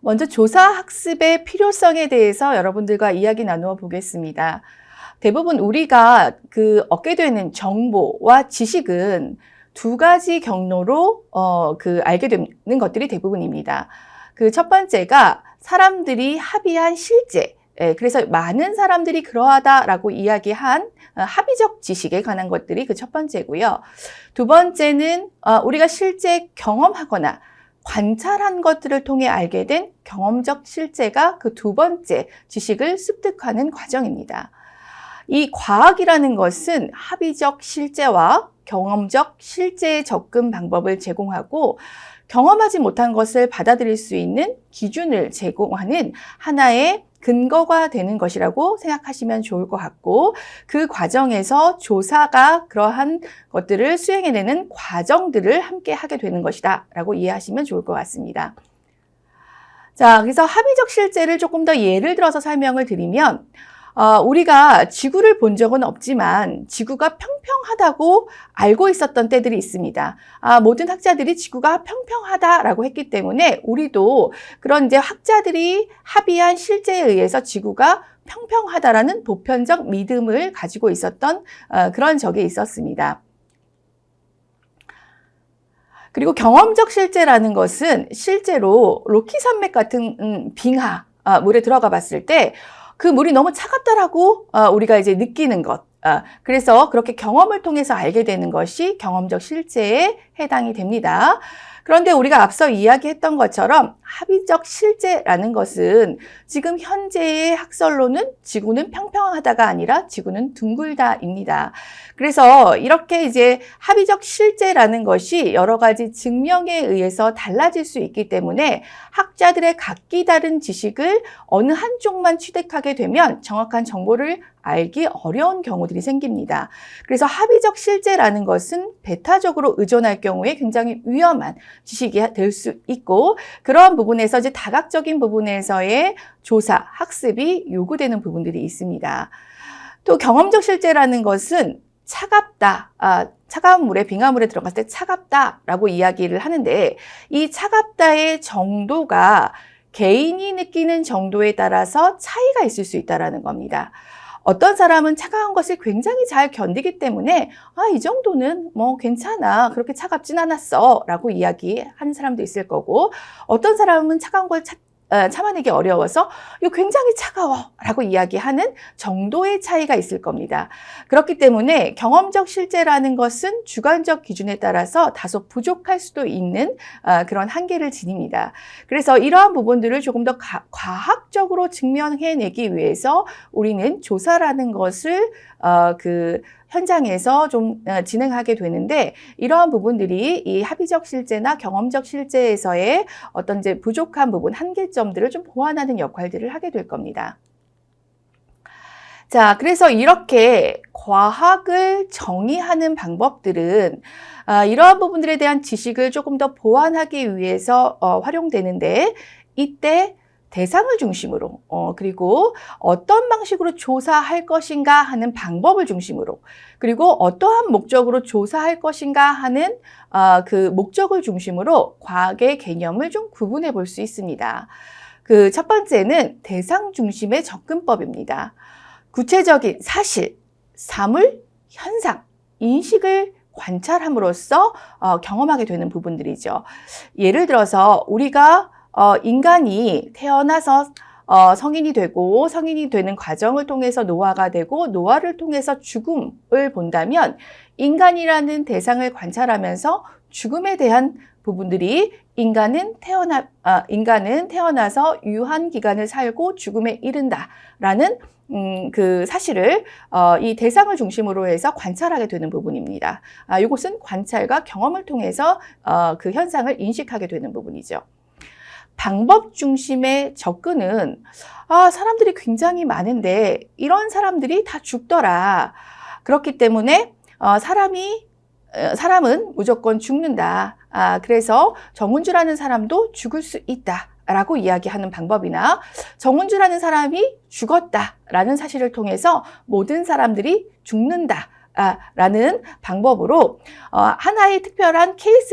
먼저 조사 학습의 필요성에 대해서 여러분들과 이야기 나누어 보겠습니다. 대부분 우리가 얻게 되는 정보와 지식은 두 가지 경로로 알게 되는 것들이 대부분입니다. 첫 번째가 사람들이 합의한 실제, 그래서 많은 사람들이 그러하다라고 이야기한 합의적 지식에 관한 것들이 첫 번째고요. 두 번째는 우리가 실제 경험하거나 관찰한 것들을 통해 알게 된 경험적 실제가 두 번째 지식을 습득하는 과정입니다. 이 과학이라는 것은 합의적 실제와 경험적 실제의 접근 방법을 제공하고 경험하지 못한 것을 받아들일 수 있는 기준을 제공하는 하나의 근거가 되는 것이라고 생각하시면 좋을 것 같고, 그 과정에서 조사가 그러한 것들을 수행해내는 과정들을 함께 하게 되는 것이다 라고 이해하시면 좋을 것 같습니다. 자, 그래서 합의적 실제를 조금 더 예를 들어서 설명을 드리면 우리가 지구를 본 적은 없지만 지구가 평평하다고 알고 있었던 때들이 있습니다. 모든 학자들이 지구가 평평하다라고 했기 때문에 우리도 그런 학자들이 합의한 실제에 의해서 지구가 평평하다라는 보편적 믿음을 가지고 있었던 그런 적이 있었습니다. 그리고 경험적 실제라는 것은 실제로 로키 산맥 같은 빙하 물에 들어가 봤을 때 그 물이 너무 차갑다라고 우리가 이제 느끼는 것. 그래서 그렇게 경험을 통해서 알게 되는 것이 경험적 실제에 해당이 됩니다. 그런데 우리가 앞서 이야기했던 것처럼 합의적 실제라는 것은 지금 현재의 학설로는 지구는 평평하다가 아니라 지구는 둥글다입니다. 그래서 이렇게 이제 합의적 실제라는 것이 여러 가지 증명에 의해서 달라질 수 있기 때문에 학자들의 각기 다른 지식을 어느 한쪽만 취득하게 되면 정확한 정보를 알기 어려운 경우들이 생깁니다. 그래서 합의적 실제라는 것은 배타적으로 의존할 경우에 굉장히 위험한 지식이 될 수 있고, 그런 부분에서 이제 다각적인 부분에서의 조사, 학습이 요구되는 부분들이 있습니다. 또 경험적 실제라는 것은 차갑다, 차가운 물에, 빙하물에 들어갔을 때 차갑다라고 이야기를 하는데, 이 차갑다의 정도가 개인이 느끼는 정도에 따라서 차이가 있을 수 있다는 겁니다. 어떤 사람은 차가운 것을 굉장히 잘 견디기 때문에 이 정도는 뭐 괜찮아, 그렇게 차갑진 않았어 라고 이야기하는 사람도 있을 거고, 어떤 사람은 차가운 걸 참아내기 어려워서 이거 굉장히 차가워 라고 이야기하는 정도의 차이가 있을 겁니다. 그렇기 때문에 경험적 실제라는 것은 주관적 기준에 따라서 다소 부족할 수도 있는 그런 한계를 지닙니다. 그래서 이러한 부분들을 조금 더 과학적으로 증명해내기 위해서 우리는 조사라는 것을 현장에서 좀 진행하게 되는데, 이러한 부분들이 이 합의적 실제나 경험적 실제에서의 어떤 이제 부족한 부분, 한계점들을 좀 보완하는 역할들을 하게 될 겁니다. 자, 그래서 이렇게 과학을 정의하는 방법들은 이러한 부분들에 대한 지식을 조금 더 보완하기 위해서 활용되는데, 이때 대상을 중심으로 그리고 어떤 방식으로 조사할 것인가 하는 방법을 중심으로, 그리고 어떠한 목적으로 조사할 것인가 하는 그 목적을 중심으로 과학의 개념을 좀 구분해 볼 수 있습니다. 첫 번째는 대상 중심의 접근법입니다. 구체적인 사실, 사물, 현상, 인식을 관찰함으로써 경험하게 되는 부분들이죠. 예를 들어서 우리가 인간이 태어나서 성인이 되고, 성인이 되는 과정을 통해서 노화가 되고, 노화를 통해서 죽음을 본다면 인간이라는 대상을 관찰하면서 죽음에 대한 부분들이 인간은 태어나서 유한 기간을 살고 죽음에 이른다라는 그 사실을 이 대상을 중심으로 해서 관찰하게 되는 부분입니다. 이것은 관찰과 경험을 통해서 그 현상을 인식하게 되는 부분이죠. 방법 중심의 접근은 사람들이 굉장히 많은데 이런 사람들이 다 죽더라. 그렇기 때문에 사람은 무조건 죽는다. 그래서 정은주라는 사람도 죽을 수 있다 라고 이야기하는 방법이나, 정은주라는 사람이 죽었다라는 사실을 통해서 모든 사람들이 죽는다 라는 방법으로 하나의 특별한 케이스